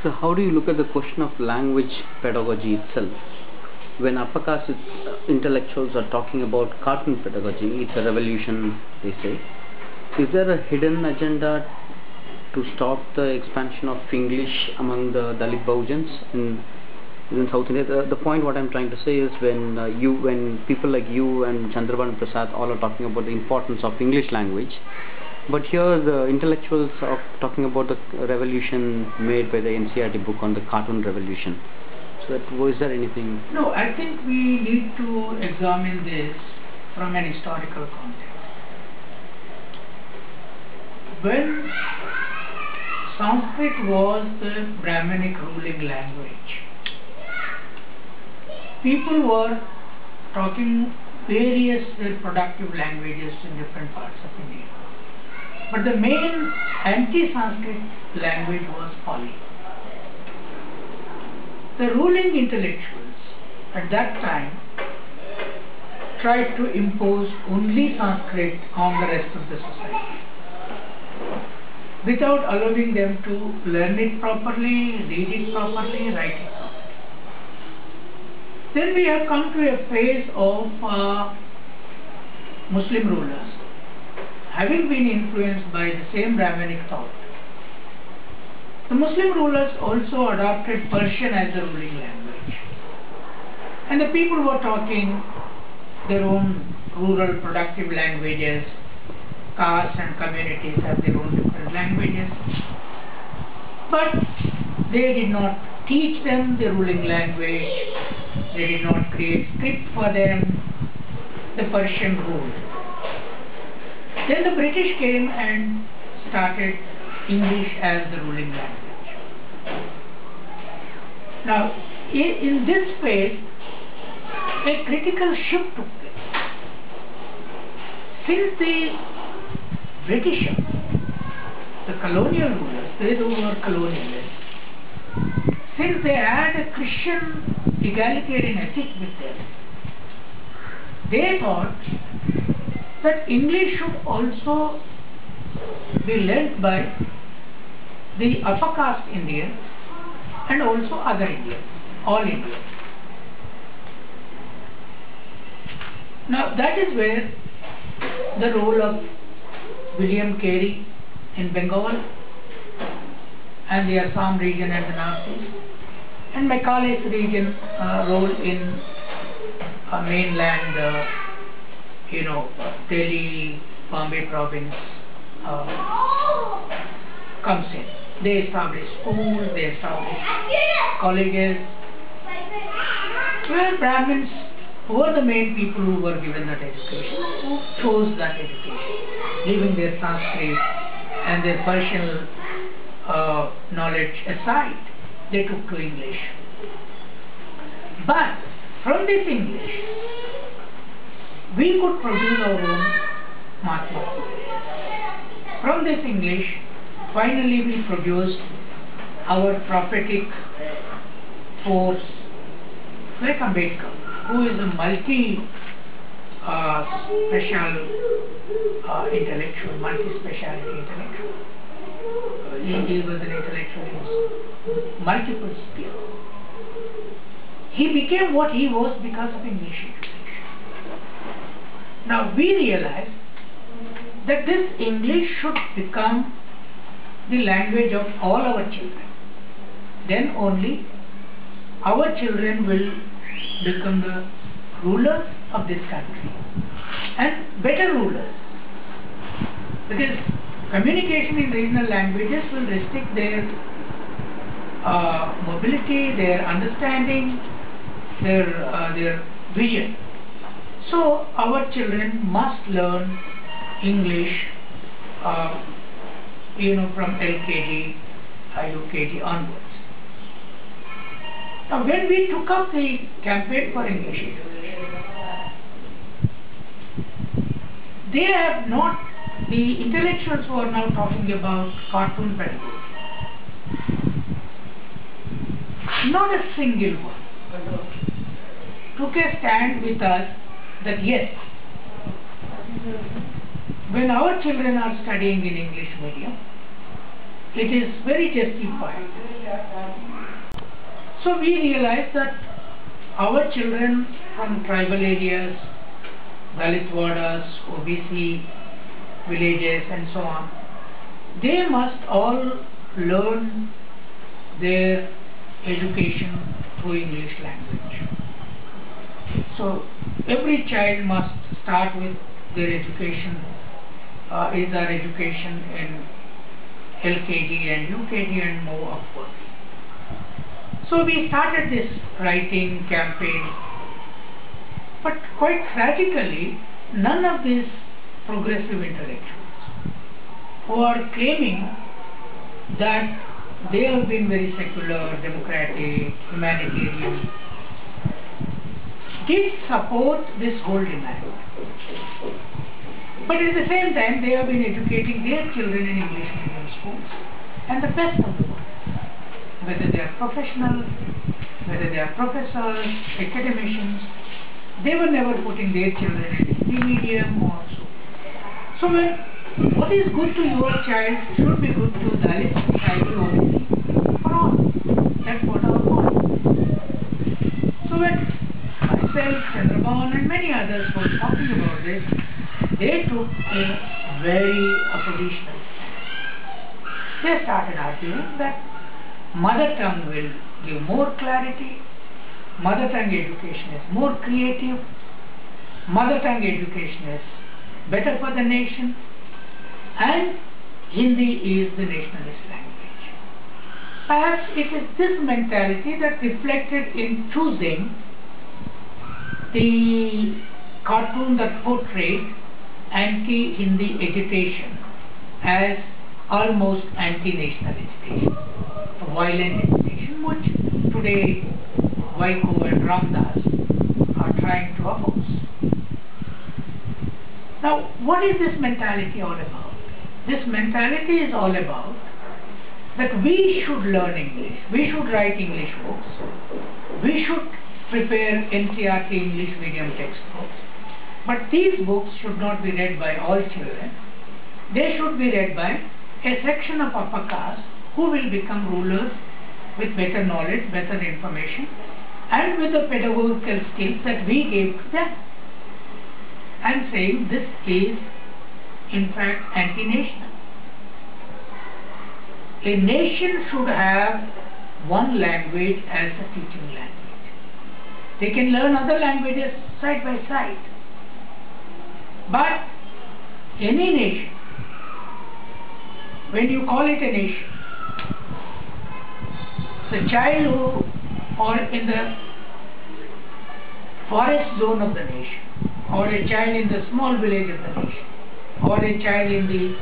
So how do you look at the question of language pedagogy itself? When upper caste intellectuals are talking about cartoon pedagogy, it's a revolution, they say. Is there a hidden agenda to stop the expansion of English among the DalitBahujans in South India? The point what I'm trying to say is when people like you and Chandraban Prasad all are talking about the importance of English language, but here the intellectuals are talking about the revolution made by the NCERT book on the cartoon revolution. So was there anything? No, I think we need to examine this from an historical context. When Sanskrit was the Brahmanic ruling language, people were talking various productive languages in different parts of India. But the main anti-Sanskrit language was Pali. The ruling intellectuals at that time tried to impose only Sanskrit on the rest of the society without allowing them to learn it properly, read it properly, write it properly. Then we have come to a phase of Muslim rulers having been influenced by the same Brahmanic thought. The Muslim rulers also adopted Persian as the ruling language, and the people were talking their own rural productive languages. Castes and communities have their own different languages, but they did not teach them the ruling language, they did not create script for them, the Persian ruled. Then the British came and started English as the ruling language. Now, in this phase, a critical shift took place. Since the Britishers, the colonial rulers, they who were colonialists, since they had a Christian egalitarian ethic with them, they thought that English should also be learnt by the upper caste Indians and also other Indians, all Indians. Now that is where the role of William Carey in Bengal and the Assam region and the Northeast, and Macaulay's region role in mainland, Delhi, Bombay province comes in. They established schools, they established colleges, where Brahmins were the main people who were given that education, who chose that education, leaving their Sanskrit and their Persian knowledge aside. They took to English. But from this English, we could produce our own market. From this English, finally we produced our prophetic force, like Ambedkar, who is a multi-special intellectual, multi-speciality intellectual. He was an intellectual in multiple spheres. He became what he was because of English education. Now we realize that this English should become the language of all our children. Then only our children will become the rulers of this country and better rulers, because communication in regional languages will restrict their mobility, their understanding, their vision. So our children must learn English from LKG, UKG onwards. Now when we took up the campaign for English education, they have not, the intellectuals who are now talking about cartoon pedagogy, not a single one took a stand with us that yes, when our children are studying in English medium, it is very justified. So we realize that our children from tribal areas, Dalit wardas, OBC villages and so on, they must all learn their education through English language. So every child must start with their education, is our education in LKG and UKG and move upward. So we started this writing campaign, but quite tragically, none of these progressive intellectuals who are claiming that they have been very secular, democratic, humanitarian, did support this whole demand. But at the same time, they have been educating their children in English medium schools, and the best of the world, whether they are professional, whether they are professors, academicians, they were never putting their children in Hindi medium or so. So what is good to your child should be good to Dalit, tribal, OBC, for all. That's what our goal. So when myself, Chandrabahan and many others were talking about this, they took a very oppositional stance. They started arguing that mother tongue will give more clarity, mother tongue education is more creative, mother tongue education is better for the nation, and Hindi is the nationalist language. Perhaps it is this mentality that reflected in choosing the cartoon that portrayed anti-Hindi agitation as almost anti-national agitation, a violent agitation which today Vaiko and Ramdas are trying to oppose. Now, what is this mentality all about? This mentality is all about that we should learn English, we should write English books, we should prepare NCERT English medium textbooks, but these books should not be read by all children. They should be read by a section of upper caste who will become rulers with better knowledge, better information, and with the pedagogical skills that we gave to them. I am saying this is in fact anti-national. A nation should have one language as a teaching language. They can learn other languages side by side. But any nation, when you call it a nation, the child who or in the forest zone of the nation, or a child in the small village of the nation, or a child in the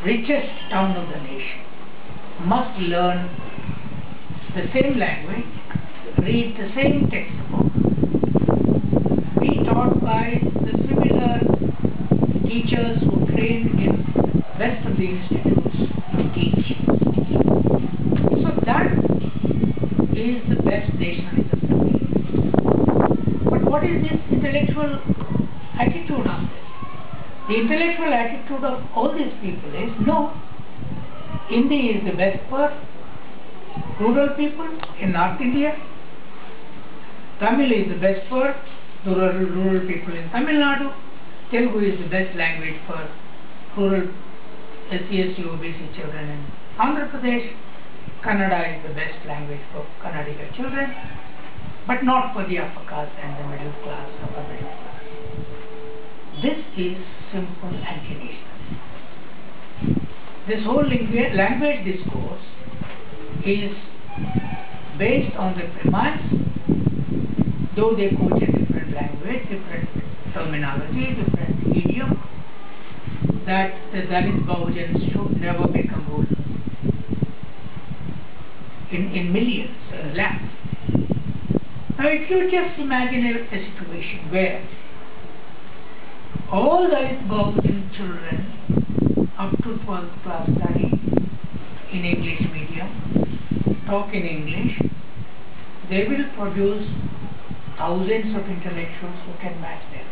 richest town of the nation, must learn the same language, read the same textbook, be taught by the similar teachers who trained in best of the institutes to teach. So that is the best nationalism to be. But what is this intellectual attitude on this? The intellectual attitude of all these people is, no, Hindi is the best for rural people in North India, Tamil is the best for rural people in Tamil Nadu, Telugu is the best language for rural SC, OBC children in Andhra Pradesh, Kannada is the best language for Kannadiga children, but not for the upper caste and the middle class, upper middle class. This is simple anti-nationalism. This whole language discourse is based on the premise, though they quote a different language, different terminology, different idiom, that the DalitBahujans should never become rulers in millions, in lakhs. Now if you just imagine a situation where all DalitBahujan children up to 12th class study in English medium, talk in English, they will produce thousands of intellectuals who can match them.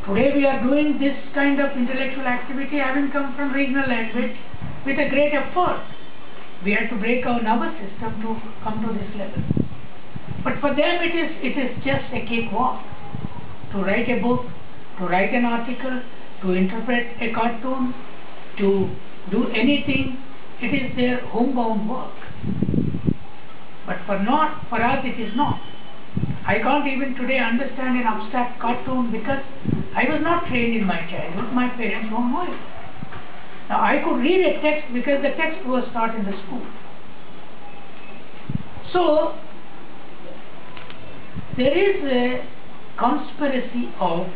Today we are doing this kind of intellectual activity having come from regional language with a great effort. We had to break our nervous system to come to this level. But for them it is just a cakewalk. To write a book, to write an article, to interpret a cartoon, to do anything, it is their homebound work. But for us it is not. I can't even today understand an abstract cartoon because I was not trained in my childhood. My parents don't know it. Now I could read a text because the text was taught in the school. So there is a conspiracy of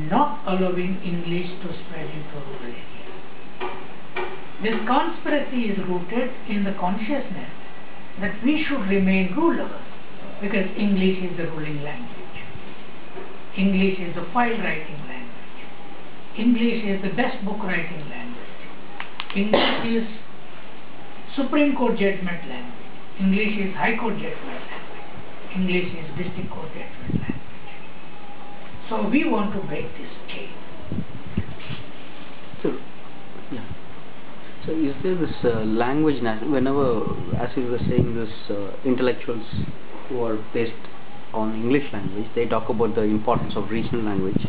not allowing English to spread into rural areas. This conspiracy is rooted in the consciousness that we should remain rulers because English is the ruling language. English is the file writing language. English is the best book writing language. English is Supreme Court judgment language. English is High Court judgment language. English is District Court judgment language. So we want to break this chain. So, yeah. So is there this language, whenever, as you were saying, this intellectuals who are based on English language, they talk about the importance of regional language,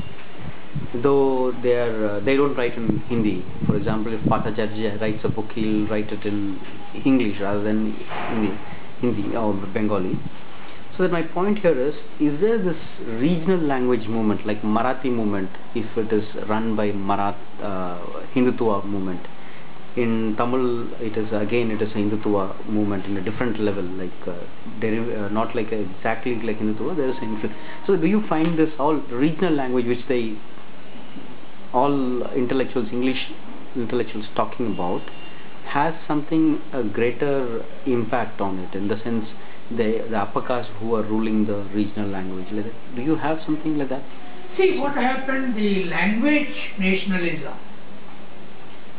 though they don't write in Hindi. For example, if Bhattacharya writes a book, he'll write it in English rather than Hindi or Bengali. So that my point here is there this regional language movement like Marathi movement, if it is run by Hindutva movement? In Tamil, it is a Hindutva movement in a different level, like not like exactly like Hindutva. There is influence. So do you find this all regional language, which all English intellectuals talking about, has something a greater impact on it, in the sense the upper caste who are ruling the regional language? Do you have something like that? See what happened, the language nationalism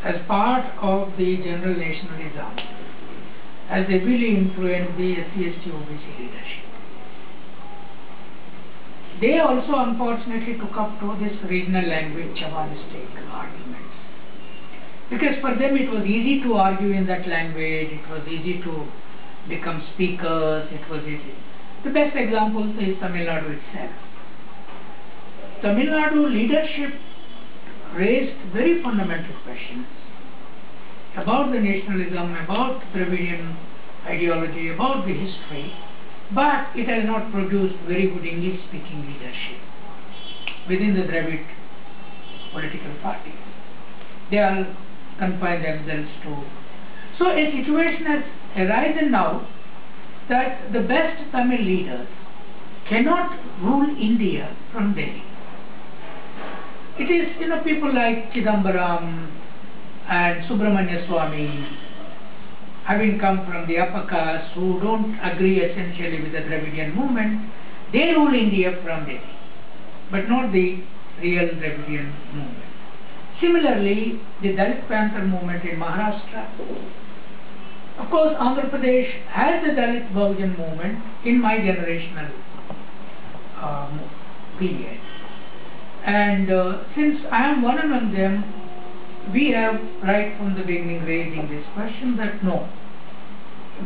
as part of the general nationalism has heavily influenced the SC/ST OBC leadership. They also unfortunately took up to this regional language chauvinistic arguments, because for them it was easy to argue in that language, it was easy to become speakers, it was easy. The best example is Tamil Nadu itself. Tamil Nadu leadership raised very fundamental questions about the nationalism, about Dravidian ideology, about the history, but it has not produced very good English-speaking leadership within the Dravid political parties. They all confine themselves to. So a situation has arisen now that the best Tamil leaders cannot rule India from Delhi. It is, people like Chidambaram and Subramanya Swamy, having come from the upper caste, who don't agree essentially with the Dravidian movement, they rule India from Delhi, but not the real Dravidian movement. Similarly, the Dalit Panther movement in Maharashtra. Of course, Andhra Pradesh has the DalitBahujan movement in my generational period. And since I am one among them, we have right from the beginning raising this question that no,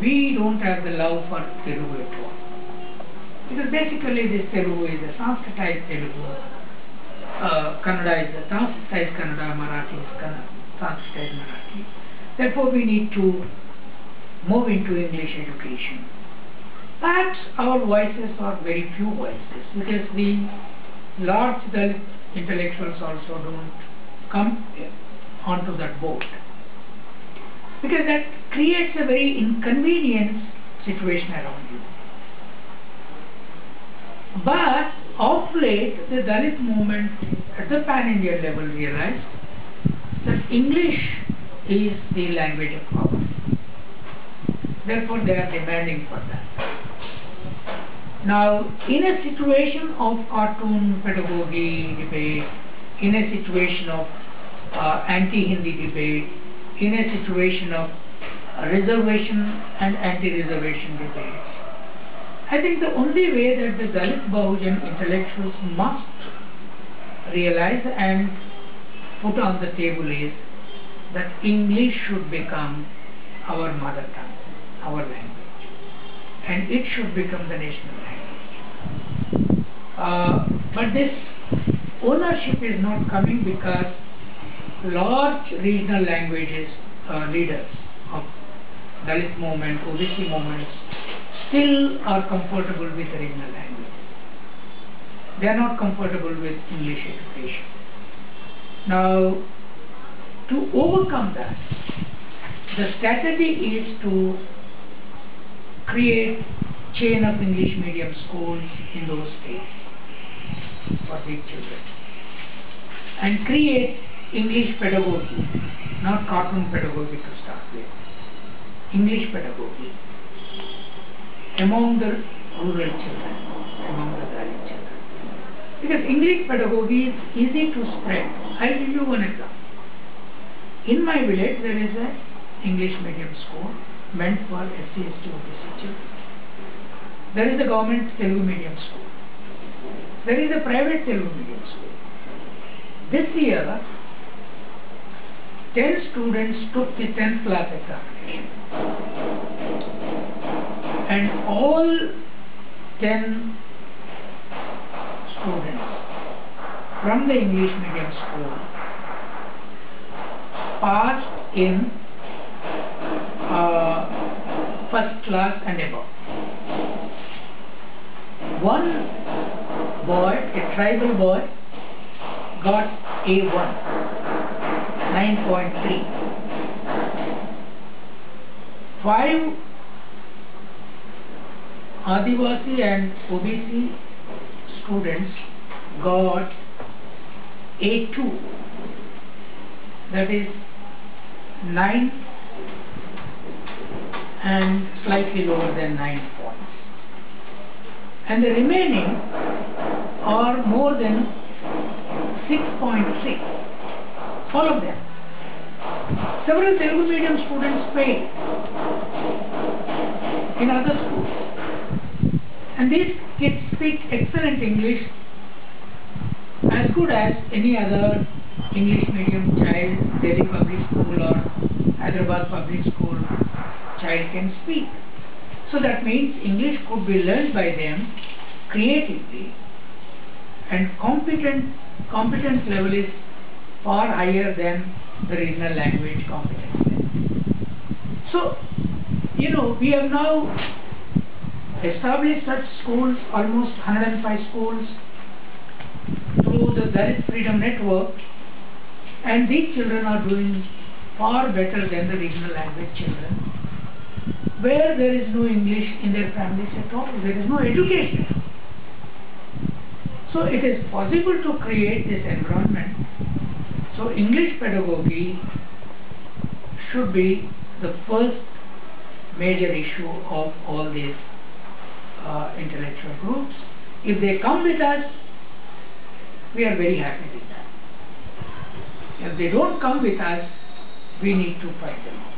we don't have the love for Telugu at all. Because basically this Telugu is a Sanskritized Telugu, Kannada is a Sanskritized Kannada, Marathi is Sanskritized Marathi. Therefore we need to move into English education. Perhaps our voices are very few voices, because the large Dalit intellectuals also don't come onto that boat, because that creates a very inconvenient situation around you. But of late, the Dalit movement at the pan-India level realized that English is the language of power. Therefore, they are demanding for that. Now, in a situation of cartoon pedagogy debate, in a situation of anti-Hindi debate, in a situation of reservation and anti-reservation debates, I think the only way that the DalitBahujan intellectuals must realize and put on the table is that English should become our mother tongue, our language, and it should become the national language. But this ownership is not coming because large regional languages leaders of Dalit movement, OBC movements still are comfortable with regional language. They are not comfortable with English education. Now, to overcome that, the strategy is to create chain of English medium schools in those states for these children, and create English pedagogy, not cartoon pedagogy to start with, English pedagogy among the rural children, among the Dalit children. Because English pedagogy is easy to spread. I will give you one example. In my village there is an English medium school meant for SC, ST, OBC children. There is a government Telugu medium school. There is a private Telugu medium school. This year, 10 students took the 10th class examination. And all 10 students from the English medium school passed in first class and above. One boy, a tribal boy, got A1, 9.3. 5 Adivasi and OBC students got A2, that is 9 and slightly lower than 9 points. And the remaining are more than 6.6, all of them. Several Telugu medium students failed in other schools. And these kids speak excellent English, as good as any other English medium child, Delhi public school or Hyderabad public school child can speak. So that means English could be learned by them creatively, and competence level is far higher than the regional language competence level. So, we have now established such schools, almost 105 schools, through the Dalit Freedom Network, and these children are doing far better than the regional language children, where there is no English in their families at all, there is no education. So it is possible to create this environment. So English pedagogy should be the first major issue of all these intellectual groups. If they come with us, we are very happy with that. If they don't come with us, we need to fight them out.